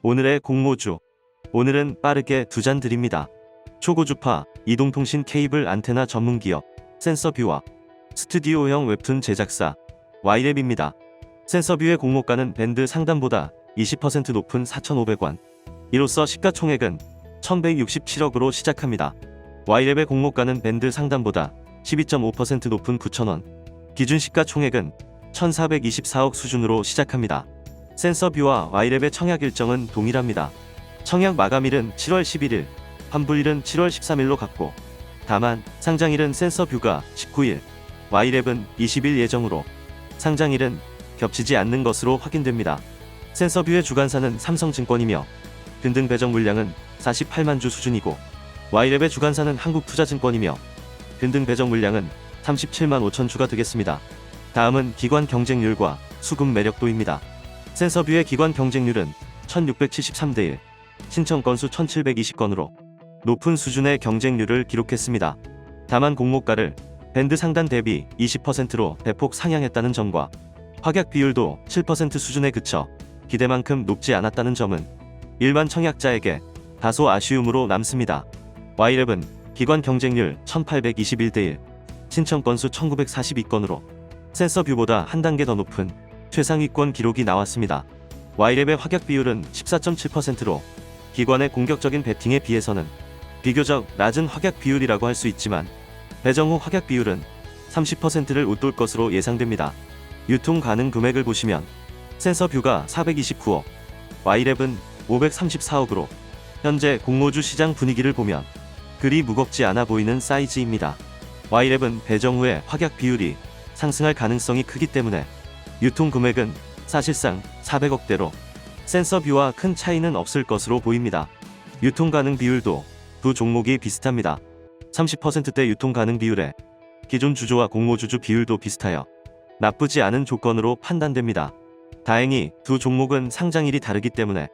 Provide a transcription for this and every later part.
오늘의 공모주. 오늘은 빠르게 두 잔 드립니다. 초고주파 이동통신 케이블 안테나 전문기업 센서뷰와 스튜디오형 웹툰 제작사 Y랩입니다. 센서뷰의 공모가는 밴드 상단보다 20% 높은 4,500원. 이로써 시가총액은 1,167억으로 시작합니다. Y랩의 공모가는 밴드 상단보다 12.5% 높은 9,000원. 기준 시가총액은 1,424억 수준으로 시작합니다. 센서뷰와 Y랩의 청약 일정은 동일합니다. 청약 마감일은 7월 11일, 환불일은 7월 13일로 같고, 다만 상장일은 센서뷰가 19일, Y랩은 20일 예정으로 상장일은 겹치지 않는 것으로 확인됩니다. 센서뷰의 주관사는 삼성증권이며 근등 배정 물량은 48만 주 수준이고, Y랩의 주관사는 한국투자증권이며 근등 배정 물량은 37만 5천 주가 되겠습니다. 다음은 기관 경쟁률과 수급 매력도입니다. 센서뷰의 기관 경쟁률은 1673대 1, 신청 건수 1720건으로 높은 수준의 경쟁률을 기록했습니다. 다만 공모가를 밴드 상단 대비 20%로 대폭 상향했다는 점과 확약 비율도 7% 수준에 그쳐 기대만큼 높지 않았다는 점은 일반 청약자에게 다소 아쉬움으로 남습니다. Y랩은 기관 경쟁률 1821대 1, 신청 건수 1942건으로 센서뷰보다 한 단계 더 높은 최상위권 기록이 나왔습니다. Y랩의 확약 비율은 14.7%로 기관의 공격적인 배팅에 비해서는 비교적 낮은 확약 비율이라고 할 수 있지만, 배정 후 확약 비율은 30%를 웃돌 것으로 예상됩니다. 유통 가능 금액을 보시면 센서뷰가 429억, Y랩은 534억으로 현재 공모주 시장 분위기를 보면 그리 무겁지 않아 보이는 사이즈입니다. Y랩은 배정 후에 확약 비율이 상승할 가능성이 크기 때문에 유통 금액은 사실상 400억대로 센서뷰와 큰 차이는 없을 것으로 보입니다. 유통 가능 비율도 두 종목이 비슷합니다. 30%대 유통 가능 비율에 기존 주주와 공모주주 비율도 비슷하여 나쁘지 않은 조건으로 판단됩니다. 다행히 두 종목은 상장일이 다르기 때문에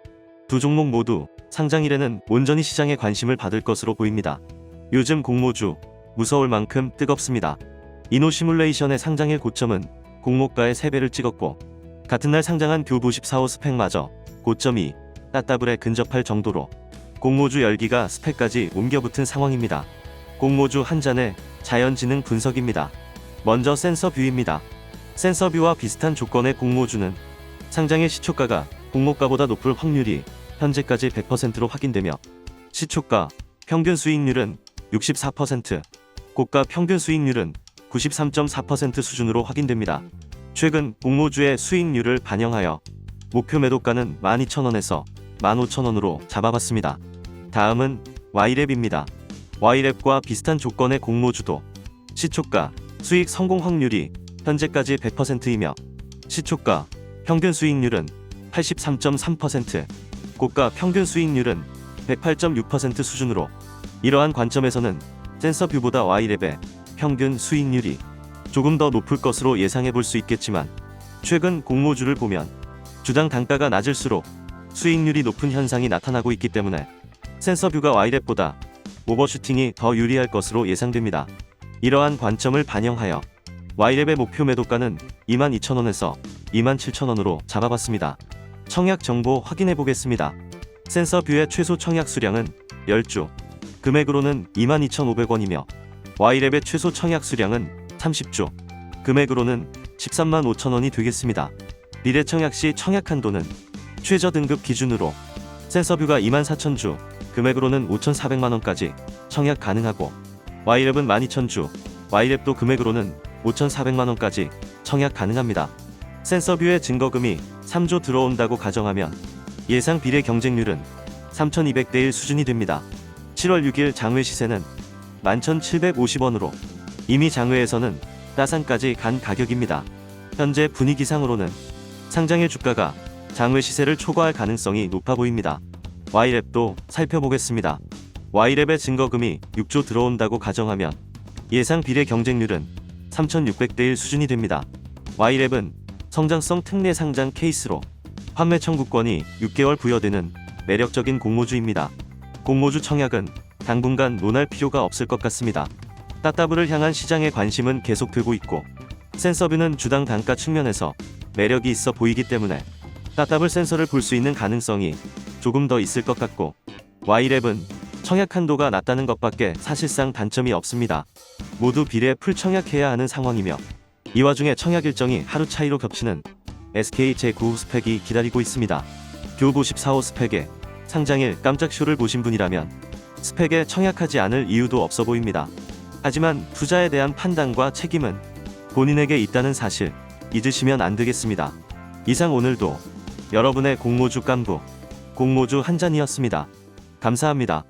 두 종목 모두 상장일에는 온전히 시장에 관심을 받을 것으로 보입니다. 요즘 공모주 무서울 만큼 뜨겁습니다. 이노시뮬레이션의 상장일 고점은 공모가의 3배를 찍었고, 같은 날 상장한 뷰94호 스펙마저 고점이 따따블에 근접할 정도로 공모주 열기가 스펙까지 옮겨붙은 상황입니다. 공모주 한 잔의 자연지능 분석입니다. 먼저 센서뷰입니다. 센서뷰와 비슷한 조건의 공모주는 상장일 시초가가 공모가보다 높을 확률이 현재까지 100%로 확인되며, 시초가 평균 수익률은 64%, 고가 평균 수익률은 93.4% 수준으로 확인됩니다. 최근 공모주의 수익률을 반영하여 목표 매도가는 12,000원에서 15,000원으로 잡아봤습니다. 다음은 Y랩입니다. Y랩과 비슷한 조건의 공모주도 시초가 수익 성공 확률이 현재까지 100%이며, 시초가 평균 수익률은 83.3%, 고가 평균 수익률은 108.6% 수준으로, 이러한 관점에서는 센서뷰보다 Y랩의 평균 수익률이 조금 더 높을 것으로 예상해 볼 수 있겠지만, 최근 공모주를 보면 주당 단가가 낮을수록 수익률이 높은 현상이 나타나고 있기 때문에 센서뷰가 Y랩보다 오버슈팅이 더 유리할 것으로 예상됩니다. 이러한 관점을 반영하여 Y랩의 목표 매도가는 22,000원에서 27,000원으로 잡아봤습니다. 청약 정보 확인해 보겠습니다. 센서뷰의 최소 청약 수량은 10주, 금액으로는 22,500원이며 Y랩의 최소 청약 수량은 30주, 금액으로는 13만 5천원이 되겠습니다. 미래 청약 시 청약 한도는 최저 등급 기준으로 센서뷰가 24,000주, 금액으로는 5,400만원까지 청약 가능하고, Y랩은 12,000주, Y랩도 금액으로는 5,400만원까지 청약 가능합니다. 센서뷰의 증거금이 3조 들어온다고 가정하면 예상 비례 경쟁률은 3,200대 1 수준이 됩니다. 7월 6일 장외 시세는 11,750원으로 이미 장외에서는 따상까지 간 가격입니다. 현재 분위기상으로는 상장일 주가가 장외 시세를 초과할 가능성이 높아 보입니다. Y랩도 살펴보겠습니다. Y랩의 증거금이 6조 들어온다고 가정하면 예상 비례 경쟁률은 3,600대 1 수준이 됩니다. Y랩은 성장성 특례 상장 케이스로 판매 청구권이 6개월 부여되는 매력적인 공모주입니다. 공모주 청약은 당분간 논할 필요가 없을 것 같습니다. 따따블을 향한 시장의 관심은 계속되고 있고, 센서뷰는 주당 단가 측면에서 매력이 있어 보이기 때문에 따따블 센서를 볼 수 있는 가능성이 조금 더 있을 것 같고, Y랩은 청약 한도가 낮다는 것밖에 사실상 단점이 없습니다. 모두 비례 풀 청약해야 하는 상황이며, 이 와중에 청약 일정이 하루 차이로 겹치는 SK 제9 스펙이 기다리고 있습니다. 교보 14호 스펙에 상장일 깜짝 쇼를 보신 분이라면 스펙에 청약하지 않을 이유도 없어 보입니다. 하지만 투자에 대한 판단과 책임은 본인에게 있다는 사실 잊으시면 안 되겠습니다. 이상 오늘도 여러분의 공모주 깐부 공모주 한 잔이었습니다. 감사합니다.